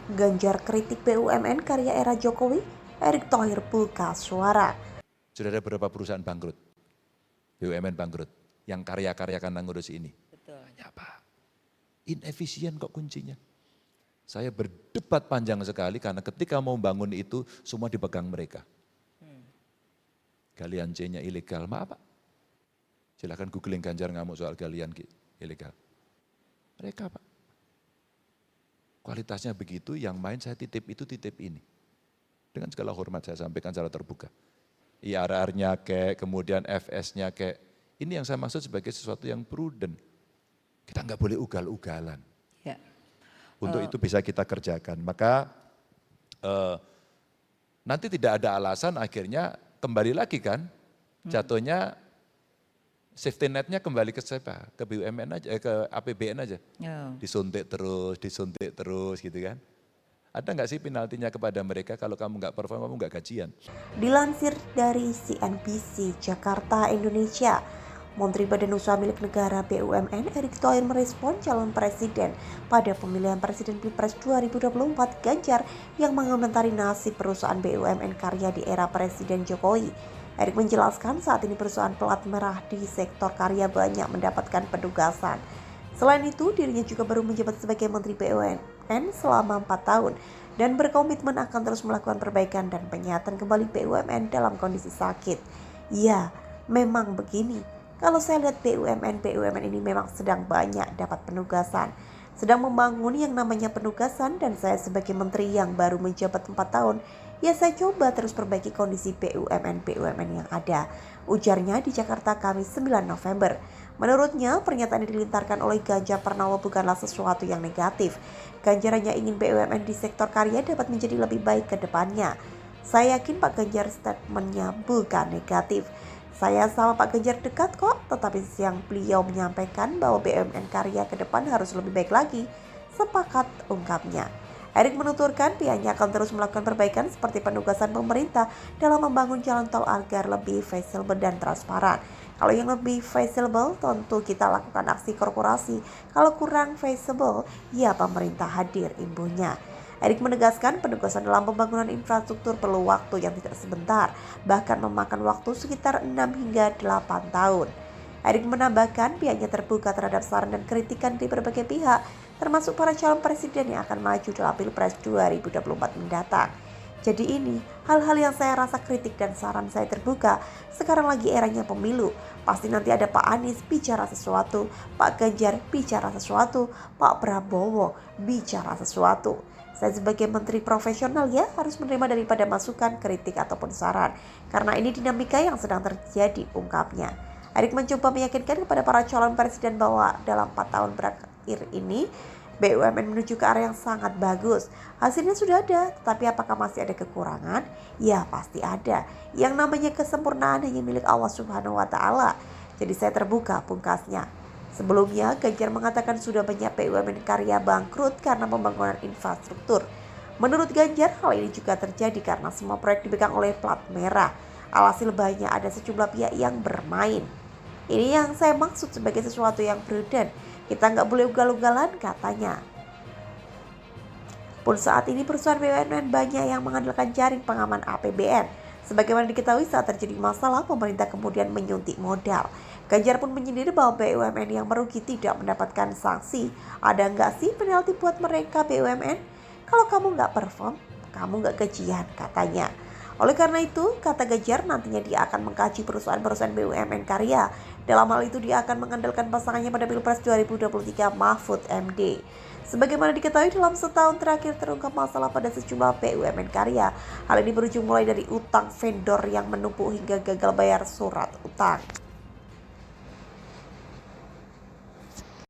Ganjar kritik BUMN karya era Jokowi, Erick Thohir buka suara. Sudah ada beberapa perusahaan bangkrut, BUMN bangkrut, yang karya-karya karena ngurus ini. Betul. Hanya apa? Inefisien kok kuncinya. Saya berdebat panjang sekali karena ketika mau bangun itu semua dipegang mereka. Galian C-nya ilegal, maaf Pak. Silakan googling Ganjar ngamuk soal galian ilegal. Mereka Pak. Kualitasnya begitu, yang main saya titip itu titip ini. Dengan segala hormat saya sampaikan secara terbuka. IRR-nya kayak, kemudian FS-nya kayak. Ini yang saya maksud sebagai sesuatu yang prudent. Kita nggak boleh ugal-ugalan. Ya. Untuk itu bisa kita kerjakan. Maka nanti tidak ada alasan akhirnya kembali lagi kan. Jatuhnya safety net-nya kembali ke siapa? Ke BUMN aja, ke APBN aja. Disuntik terus gitu kan. Ada nggak sih penaltinya kepada mereka kalau kamu nggak perform, kamu nggak gajian? Dilansir dari CNBC Jakarta, Indonesia, Menteri Badan Usaha Milik Negara BUMN Erick Thohir merespon calon presiden pada pemilihan presiden Pilpres 2024 Ganjar yang mengomentari nasib perusahaan BUMN karya di era Presiden Jokowi. Erick menjelaskan saat ini perusahaan pelat merah di sektor karya banyak mendapatkan penugasan. Selain itu, dirinya juga baru menjabat sebagai Menteri BUMN selama 4 tahun dan berkomitmen akan terus melakukan perbaikan dan penyihatan kembali BUMN dalam kondisi sakit. Ya, memang begini. Kalau saya lihat BUMN ini memang sedang banyak dapat penugasan, sedang membangun yang namanya penugasan, dan saya sebagai menteri yang baru menjabat 4 tahun, ya saya coba terus perbaiki kondisi BUMN yang ada, ujarnya di Jakarta Kamis 9 November. Menurutnya, pernyataan yang dilintarkan oleh Ganjar Pranowo bukanlah sesuatu yang negatif. Ganjar hanya ingin BUMN di sektor karya dapat menjadi lebih baik ke depannya. Saya yakin Pak Ganjar statementnya bukan negatif. Saya sama Pak Ganjar dekat kok, tetapi yang beliau menyampaikan bahwa BUMN karya ke depan harus lebih baik lagi. Sepakat, ungkapnya. Erick menuturkan pihaknya akan terus melakukan perbaikan seperti penugasan pemerintah dalam membangun jalan tol agar lebih feasible dan transparan. Kalau yang lebih feasible tentu kita lakukan aksi korporasi. Kalau kurang feasible, ya pemerintah hadir, imbuhnya. Erick menegaskan penugasan dalam pembangunan infrastruktur perlu waktu yang tidak sebentar, bahkan memakan waktu sekitar 6 hingga 8 tahun. Erick menambahkan pihaknya terbuka terhadap saran dan kritikan dari berbagai pihak, termasuk para calon presiden yang akan maju dalam Pilpres 2024 mendatang. Jadi ini hal-hal yang saya rasa kritik dan saran saya terbuka. Sekarang lagi eranya pemilu. Pasti nanti ada Pak Anies bicara sesuatu, Pak Ganjar bicara sesuatu, Pak Prabowo bicara sesuatu. Saya sebagai menteri profesional ya harus menerima daripada masukan, kritik ataupun saran. Karena ini dinamika yang sedang terjadi, ungkapnya. Erick mencoba meyakinkan kepada para calon presiden bahwa dalam 4 tahun berakhir ini BUMN menuju ke arah yang sangat bagus. Hasilnya sudah ada, tetapi apakah masih ada kekurangan? Ya pasti ada. Yang namanya kesempurnaan hanya milik Allah Subhanahu wa Ta'ala. Jadi saya terbuka, pungkasnya. Sebelumnya, Ganjar mengatakan sudah banyak BUMN karya bangkrut karena pembangunan infrastruktur. Menurut Ganjar, hal ini juga terjadi karena semua proyek dipegang oleh plat merah. Alhasil banyak ada sejumlah pihak yang bermain. Ini yang saya maksud sebagai sesuatu yang prudent. Kita nggak boleh ugal-ugalan, katanya. Pun saat ini perusahaan BUMN banyak yang mengandalkan jaring pengaman APBN. Sebagaimana diketahui saat terjadi masalah, pemerintah kemudian menyuntik modal. Ganjar pun menyindir bahwa BUMN yang merugi tidak mendapatkan sanksi. Ada nggak sih penalti buat mereka BUMN? Kalau kamu nggak perform, kamu nggak gajian, katanya. Oleh karena itu, kata Ganjar, nantinya dia akan mengkaji perusahaan-perusahaan BUMN karya. Dalam hal itu dia akan mengandalkan pasangannya pada Pilpres 2023 Mahfud MD. Sebagaimana diketahui dalam setahun terakhir terungkap masalah pada sejumlah BUMN karya. Hal ini berujung mulai dari utang vendor yang menumpuk hingga gagal bayar surat utang.